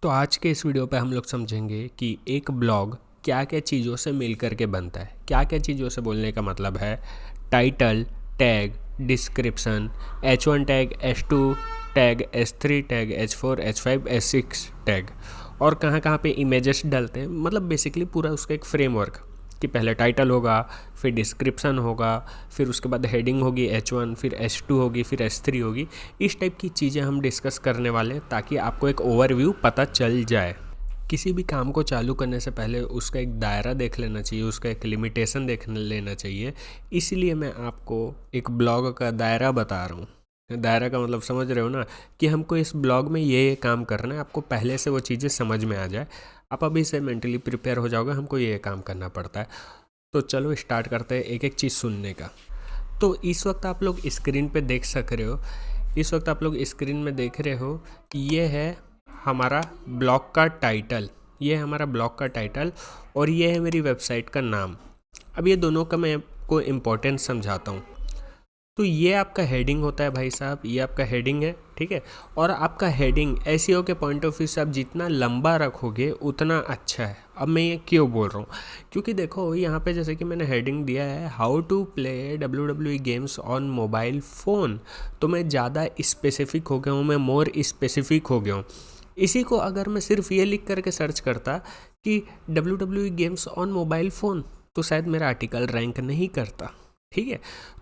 तो आज के इस वीडियो पे हम लोग समझेंगे कि एक ब्लॉग क्या क्या चीज़ों से मिल कर के बनता है। क्या क्या चीज़ों से बोलने का मतलब है title, tag, description, H1 tag, H2 tag, H3 tag, H4, H5, H6 tag, और कहाँ कहाँ पे इमेजेस डालते हैं। मतलब बेसिकली पूरा उसका एक फ्रेमवर्क कि पहले टाइटल होगा, फिर डिस्क्रिप्शन होगा, फिर उसके बाद हेडिंग होगी H1, फिर H2 होगी, फिर H3 होगी। इस टाइप की चीज़ें हम डिस्कस करने वाले हैं ताकि आपको एक ओवरव्यू पता चल जाए। किसी भी काम को चालू करने से पहले उसका एक दायरा देख लेना चाहिए, उसका एक लिमिटेशन देख लेना चाहिए। इसीलिए मैं आपको एक ब्लॉग का दायरा बता रहा हूँ। दायरा का मतलब समझ रहे हो ना, कि हमको इस ब्लॉग में ये काम करना है। आपको पहले से वो चीज़ें समझ में आ जाए, आप अभी से मेंटली प्रिपेयर हो जाओगे हमको ये काम करना पड़ता है। तो चलो स्टार्ट करते हैं एक एक चीज़ सुनने का। तो इस वक्त आप लोग स्क्रीन पे देख सक रहे हो, इस वक्त आप लोग स्क्रीन में देख रहे हो, ये है हमारा ब्लॉग का टाइटल, ये है हमारा ब्लॉग का टाइटल और ये है मेरी वेबसाइट का नाम। अब ये दोनों का मैं आपको इम्पोर्टेंस समझाता हूँ। तो ये आपका हेडिंग होता है भाई साहब, ये आपका हेडिंग है, ठीक है। और आपका हेडिंग एसईओ के पॉइंट ऑफ व्यू से आप जितना लंबा रखोगे उतना अच्छा है। अब मैं ये क्यों बोल रहा हूँ, क्योंकि देखो यहाँ पे जैसे कि मैंने हेडिंग दिया है how to play WWE games on mobile phone, तो मैं ज़्यादा स्पेसिफिक हो गया हूँ, मैं मोर स्पेसिफिक हो गया हूँ। इसी को अगर मैं सिर्फ ये लिख करके सर्च करता कि WWE games on mobile phone, तो शायद मेरा आर्टिकल रैंक नहीं करता, ठीक है।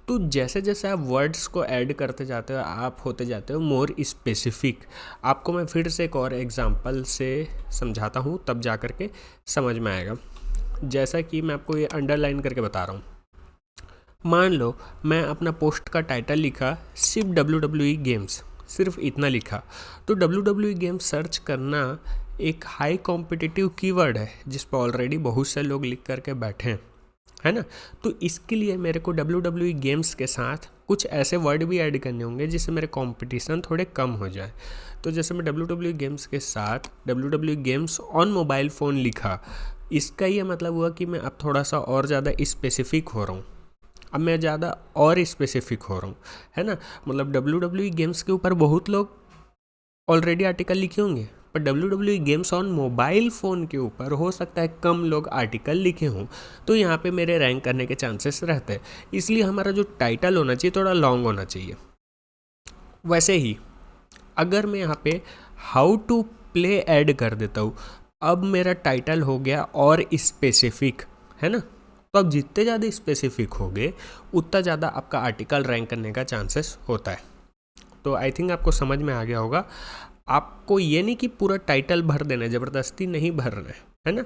तो जैसे जैसे आप वर्ड्स को ऐड करते जाते हो आप होते जाते हो मोर स्पेसिफिक। आपको मैं फिर से एक और एग्जांपल से समझाता हूँ, तब जा कर के समझ में आएगा। जैसा कि मैं आपको ये अंडरलाइन करके बता रहा हूँ। मान लो मैं अपना पोस्ट का टाइटल लिखा सिर्फ WWE गेम्स, सिर्फ इतना लिखा, तो WWE गेम्स सर्च करना एक हाई कॉम्पिटिटिव कीवर्ड है जिस पर ऑलरेडी बहुत से लोग लिख करके बैठे हैं, है ना। तो इसके लिए मेरे को WWE गेम्स के साथ कुछ ऐसे वर्ड भी ऐड करने होंगे जिससे मेरे कंपटीशन थोड़े कम हो जाए। तो जैसे मैं WWE गेम्स के साथ WWE games on mobile phone लिखा, इसका ये मतलब हुआ कि मैं अब थोड़ा सा और ज़्यादा स्पेसिफिक हो रहा हूँ, अब मैं ज़्यादा और स्पेसिफिक हो रहा हूँ, है ना। मतलब WWE गेम्स के ऊपर बहुत लोग ऑलरेडी आर्टिकल लिखे होंगे, पर WWE games on mobile phone के ऊपर हो सकता है कम लोग आर्टिकल लिखे हों, तो यहाँ पे मेरे रैंक करने के चांसेस रहते हैं। इसलिए हमारा जो टाइटल होना चाहिए थोड़ा लॉन्ग होना चाहिए। वैसे ही अगर मैं यहाँ पे हाउ टू प्ले ऐड कर देता हूँ, अब मेरा टाइटल हो गया और स्पेसिफिक, है ना। तो अब जितने ज़्यादा स्पेसिफिक होगे उतना ज़्यादा आपका आर्टिकल रैंक करने का चांसेस होता है। तो आई थिंक आपको समझ में आ गया होगा। आपको ये नहीं कि पूरा टाइटल भर देना है, ज़बरदस्ती नहीं भरना है ना।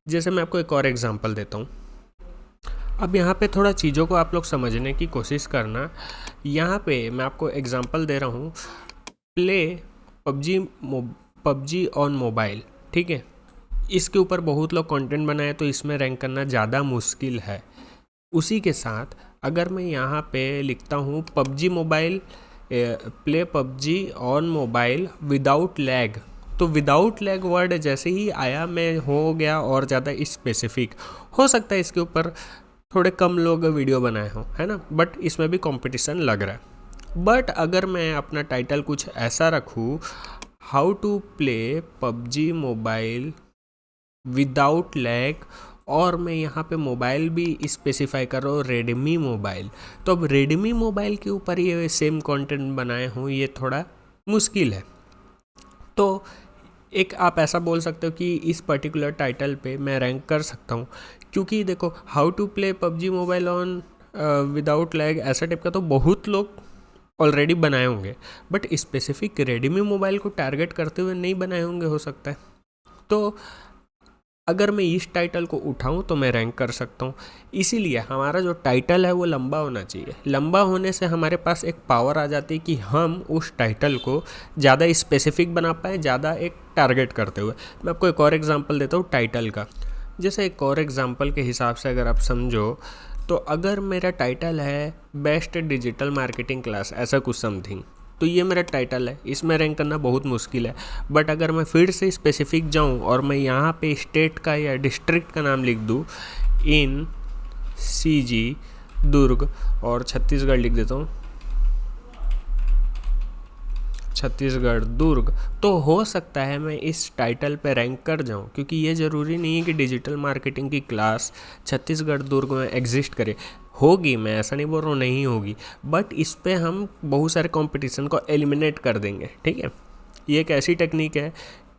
जैसे मैं आपको एक और एग्जांपल देता हूँ। अब यहाँ पे थोड़ा चीज़ों को आप लोग समझने की कोशिश करना। यहाँ पे मैं आपको एग्जांपल दे रहा हूँ, प्ले पबजी ऑन मोबाइल, ठीक है। इसके ऊपर बहुत लोग कंटेंट बनाए तो इसमें रैंक करना ज़्यादा मुश्किल है। उसी के साथ अगर मैं यहाँ पे लिखता हूँ PUBG mobile, play PUBG on mobile without lag, तो विदाउट लैग वर्ड जैसे ही आया मैं हो गया और ज़्यादा स्पेसिफिक। हो सकता है इसके ऊपर थोड़े कम लोग वीडियो बनाए हों, है ना, बट इसमें भी कंपटीशन लग रहा है। बट अगर मैं अपना टाइटल कुछ ऐसा रखूँ how to play PUBG mobile without lag, और मैं यहाँ पे मोबाइल भी स्पेसिफाई कर रहा हूँ रेडमी मोबाइल, तो अब रेडमी मोबाइल के ऊपर ये सेम कंटेंट बनाए हूँ, ये थोड़ा मुश्किल है। तो एक आप ऐसा बोल सकते हो कि इस पर्टिकुलर टाइटल पे मैं रैंक कर सकता हूँ, क्योंकि देखो how to play PUBG mobile on without lag ऐसा टाइप का तो बहुत लोग ऑलरेडी बनाए होंगे, बट स्पेसिफिक रेडमी मोबाइल को टारगेट करते हुए नहीं बनाए होंगे हो सकता है। तो अगर मैं इस टाइटल को उठाऊं तो मैं रैंक कर सकता हूं। इसीलिए हमारा जो टाइटल है वो लंबा होना चाहिए। लंबा होने से हमारे पास एक पावर आ जाती है कि हम उस टाइटल को ज़्यादा स्पेसिफिक बना पाएँ, ज़्यादा एक टारगेट करते हुए। मैं आपको एक और एग्जांपल देता हूँ टाइटल का। जैसे एक और एग्जांपल के हिसाब से अगर आप समझो, तो अगर मेरा टाइटल है बेस्ट डिजिटल मार्केटिंग क्लास, ऐसा कुछ समथिंग, तो ये मेरा टाइटल है, इसमें रैंक करना बहुत मुश्किल है। बट अगर मैं फिर से स्पेसिफिक जाऊं और मैं यहाँ पे स्टेट का या डिस्ट्रिक्ट का नाम लिख दूँ, इन CG दुर्ग और छत्तीसगढ़ लिख देता हूँ, छत्तीसगढ़ दुर्ग, तो हो सकता है मैं इस टाइटल पे रैंक कर जाऊं, क्योंकि ये ज़रूरी नहीं है कि डिजिटल मार्केटिंग की क्लास छत्तीसगढ़ दुर्ग में एग्जिस्ट करे। होगी, मैं ऐसा नहीं बोल रहा हूँ नहीं होगी, बट इस पे हम बहुत सारे कंपटीशन को एलिमिनेट कर देंगे। ठीक है, ये एक ऐसी टेक्निक है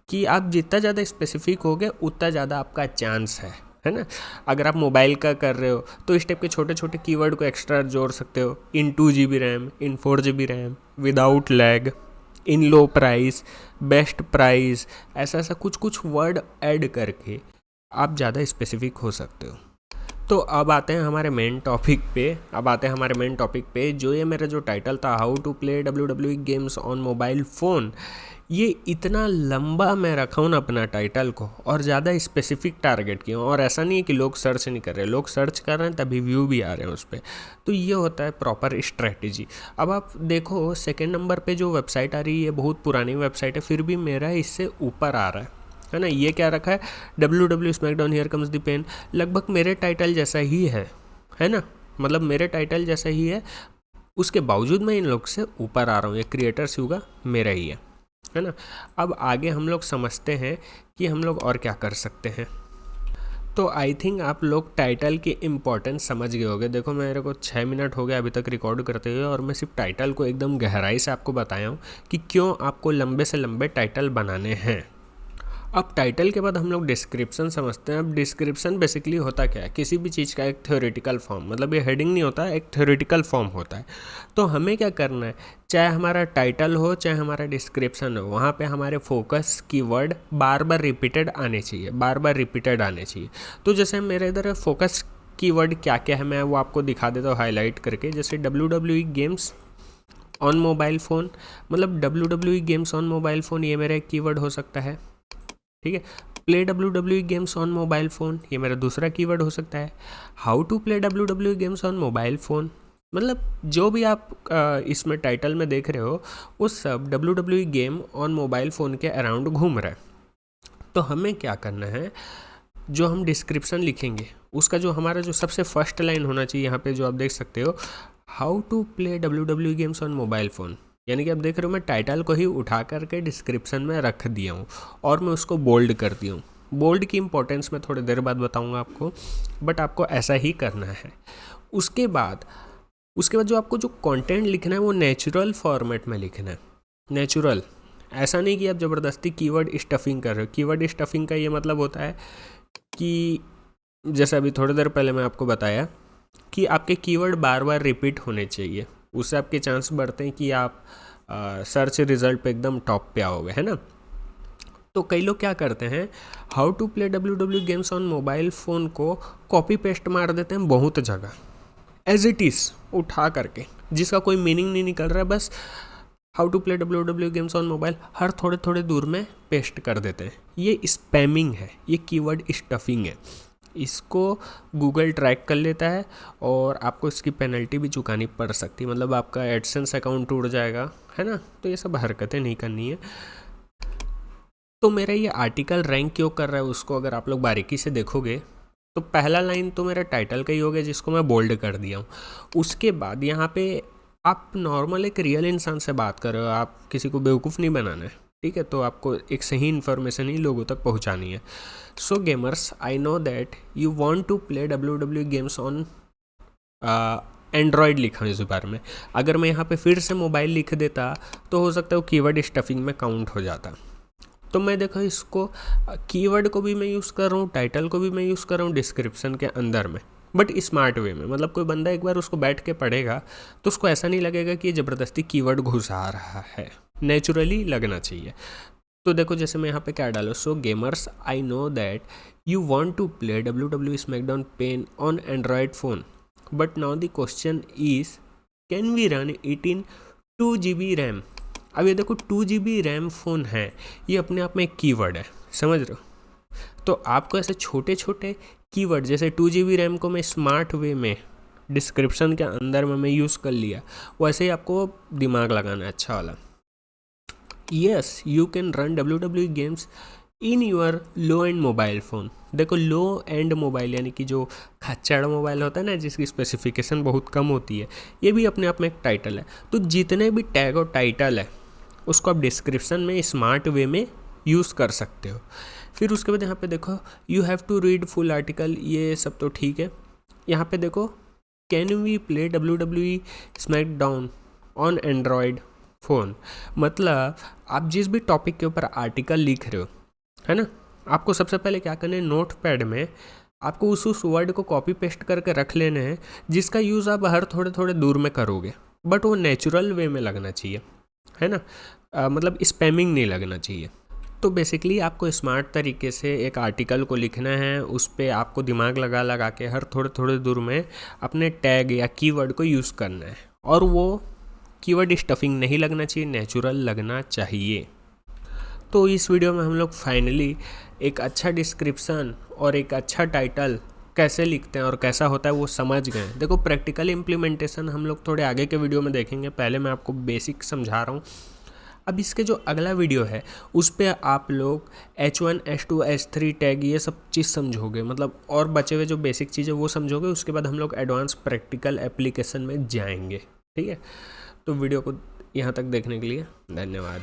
कि आप जितना ज़्यादा स्पेसिफिक होगे उतना ज़्यादा आपका चांस है ना। अगर आप मोबाइल का कर रहे हो तो इस टाइप के छोटे छोटे कीवर्ड को एक्स्ट्रा जोड़ सकते हो, इन 2 GB रैम, इन 4 GB रैम, विदाउट लैग, इन लो प्राइस, बेस्ट प्राइस, ऐसा ऐसा कुछ कुछ वर्ड ऐड करके आप ज़्यादा स्पेसिफिक हो सकते हो। तो अब आते हैं हमारे मेन टॉपिक पे जो ये मेरा जो टाइटल था, how to play WWE games on mobile phone. ये इतना लंबा मैं रखा हूँ ना अपना टाइटल को, और ज़्यादा स्पेसिफिक टारगेट किया हूँ। और ऐसा नहीं है कि लोग सर्च नहीं कर रहे, लोग सर्च कर रहे हैं तभी व्यू भी आ रहे हैं उस पर। तो ये होता है प्रॉपर स्ट्रेटेजी। अब आप देखो सेकेंड नंबर पे जो वेबसाइट आ रही है, बहुत पुरानी वेबसाइट है, फिर भी मेरा इससे ऊपर आ रहा है ना। ये क्या रखा है, WWE SmackDown here comes the pain, लगभग मेरे टाइटल जैसा ही है ना, मतलब मेरे टाइटल जैसा ही है। उसके बावजूद मैं इन लोग से ऊपर आ रहा हूँ, ये क्रिएटर्स युगा मेरा ही है ना। अब आगे हम लोग समझते हैं कि हम लोग और क्या कर सकते हैं। तो आई थिंक आप लोग टाइटल की इम्पोर्टेंस समझ गए होंगे। देखो मेरे को 6 मिनट हो गया अभी तक रिकॉर्ड करते हुए, और मैं सिर्फ टाइटल को एकदम गहराई से आपको बताया हूँ कि क्यों आपको लंबे से लंबे टाइटल बनाने हैं। अब टाइटल के बाद हम लोग डिस्क्रिप्शन समझते हैं। अब डिस्क्रिप्शन बेसिकली होता क्या है, किसी भी चीज़ का एक थ्योरेटिकल फॉर्म, मतलब ये हेडिंग नहीं होता, एक थ्योरेटिकल फॉर्म होता है। तो हमें क्या करना है, चाहे हमारा टाइटल हो चाहे हमारा डिस्क्रिप्शन हो, वहाँ पे हमारे फोकस कीवर्ड बार बार रिपीटेड आने चाहिए। तो जैसे मेरे इधर फोकस कीवर्ड क्या क्या है, मैं वो आपको दिखा देता हूँ हाईलाइट करके। जैसे WWE games on mobile phone, मतलब WWE games on mobile phone ये मेरा एक कीवर्ड हो सकता है। ठीक है, play WWE games on mobile phone ये मेरा दूसरा कीवर्ड हो सकता है। How to play WWE games on mobile phone, मतलब जो भी आप इसमें टाइटल में देख रहे हो वो सब WWE game on mobile phone के अराउंड घूम रहा है। तो हमें क्या करना है, जो हम डिस्क्रिप्शन लिखेंगे उसका जो हमारा जो सबसे फर्स्ट लाइन होना चाहिए, यहाँ पे जो आप देख सकते हो, how to play WWE games on mobile phone, यानी कि आप देख रहे हो मैं टाइटल को ही उठा करके डिस्क्रिप्शन में रख दिया हूँ और मैं उसको बोल्ड कर दिया हूँ। बोल्ड की इंपॉर्टेंस मैं थोड़ी देर बाद बताऊँगा आपको, बट आपको ऐसा ही करना है। उसके बाद जो आपको जो कंटेंट लिखना है वो नेचुरल फॉर्मेट में लिखना है। नेचुरल, ऐसा नहीं कि आप ज़बरदस्ती कीवर्ड स्टफिंग कर रहे हो। कीवर्ड स्टफिंग का ये मतलब होता है कि जैसे अभी थोड़ी देर पहले मैं आपको बताया कि आपके कीवर्ड बार बार रिपीट होने चाहिए, उससे आपके चांस बढ़ते हैं कि आप सर्च रिजल्ट पे एकदम टॉप पे आओगे, है ना। तो कई लोग क्या करते हैं, how to play WWE games on mobile phone को कॉपी पेस्ट मार देते हैं बहुत जगह, एज इट इज़ उठा करके, जिसका कोई मीनिंग नहीं निकल रहा है, बस how to play WWE games on mobile हर थोड़े थोड़े दूर में पेस्ट कर देते हैं। ये स्पैमिंग है, ये कीवर्ड स्टफिंग है। इसको गूगल ट्रैक कर लेता है और आपको इसकी पेनल्टी भी चुकानी पड़ सकती है, मतलब आपका एडसेंस अकाउंट टूट जाएगा, है ना। तो ये सब हरकतें नहीं करनी है। तो मेरा ये आर्टिकल रैंक क्यों कर रहा है उसको अगर आप लोग बारीकी से देखोगे तो पहला लाइन तो मेरा टाइटल का ही हो गया जिसको मैं बोल्ड कर दिया हूँ। उसके बाद यहाँ पे आप नॉर्मल एक रियल इंसान से बात कर रहे हो, आप किसी को बेवकूफ़ नहीं बनाना है, ठीक है। तो आपको एक सही इन्फॉर्मेशन ही लोगों तक पहुँचानी है। So gamers, I know that you want to play WWE games on Android लिखा है इस बार में। अगर मैं यहाँ पे फिर से मोबाइल लिख देता तो हो सकता है वो कीवर्ड स्टफिंग में काउंट हो जाता। तो मैं देखो इसको कीवर्ड को भी मैं यूज़ कर रहा हूँ, टाइटल को भी मैं यूज़ कर रहा हूँ डिस्क्रिप्शन के अंदर में, बट स्मार्ट वे में। मतलब कोई बंदा एक बार उसको बैठ के पढ़ेगा तो उसको ऐसा नहीं लगेगा कि ये ज़बरदस्ती कीवर्ड घुसा रहा है, नेचुरली लगना चाहिए। तो देखो जैसे मैं यहाँ पे क्या डालूँ, so gamers, I know that you want to play WWE SmackDown pain on Android phone, but now the question is can we run it in 2 GB RAM. अब ये देखो 2 GB रैम फ़ोन है, ये अपने आप में एक कीवर्ड है, समझ रहे हो। तो आपको ऐसे छोटे छोटे कीवर्ड, जैसे 2 GB रैम को मैं स्मार्ट वे में डिस्क्रिप्शन के अंदर में मैं यूज़ कर लिया, वैसे ही आपको दिमाग लगाना है अच्छा वाला। Yes, you can run WWE games in your low end mobile phone. देखो लो एंड मोबाइल यानी कि जो खच्चड़ मोबाइल होता है ना, जिसकी स्पेसिफिकेशन बहुत कम होती है, ये भी अपने आप में एक टाइटल है। तो जितने भी टैग और टाइटल है उसको आप डिस्क्रिप्शन में स्मार्ट वे में यूज़ कर सकते हो। फिर उसके बाद यहाँ पे देखो you have to read full article, ये सब तो ठीक है। यहाँ पे देखो can we play WWE SmackDown on Android phone, मतलब आप जिस भी टॉपिक के ऊपर आर्टिकल लिख रहे हो, है ना, आपको सबसे पहले क्या करना है, नोट पैड में आपको उस वर्ड को कॉपी पेस्ट करके रख लेना है जिसका यूज़ आप हर थोड़े थोड़े दूर में करोगे, बट वो नेचुरल वे में लगना चाहिए, है ना, मतलब स्पैमिंग नहीं लगना चाहिए। तो बेसिकली आपको स्मार्ट तरीके से एक आर्टिकल को लिखना है, उस पर आपको दिमाग लगा लगा के हर थोड़े थोड़े दूर में अपने टैग या कीवर्ड को यूज़ करना है, और वो कीवर्ड स्टफिंग नहीं लगना चाहिए, नेचुरल लगना चाहिए। तो इस वीडियो में हम लोग फाइनली एक अच्छा डिस्क्रिप्शन और एक अच्छा टाइटल कैसे लिखते हैं और कैसा होता है वो समझ गए। देखो प्रैक्टिकल इम्प्लीमेंटेशन हम लोग थोड़े आगे के वीडियो में देखेंगे, पहले मैं आपको बेसिक समझा रहा हूँ। अब इसके जो अगला वीडियो है उस पर आप लोग H1, H2, H3 टैग ये सब चीज़ समझोगे, मतलब और बचे हुए जो बेसिक चीज़ें वो समझोगे। उसके बाद हम लोग एडवांस प्रैक्टिकल एप्लीकेशन में जाएंगे, ठीक है। तो वीडियो को यहाँ तक देखने के लिए धन्यवाद।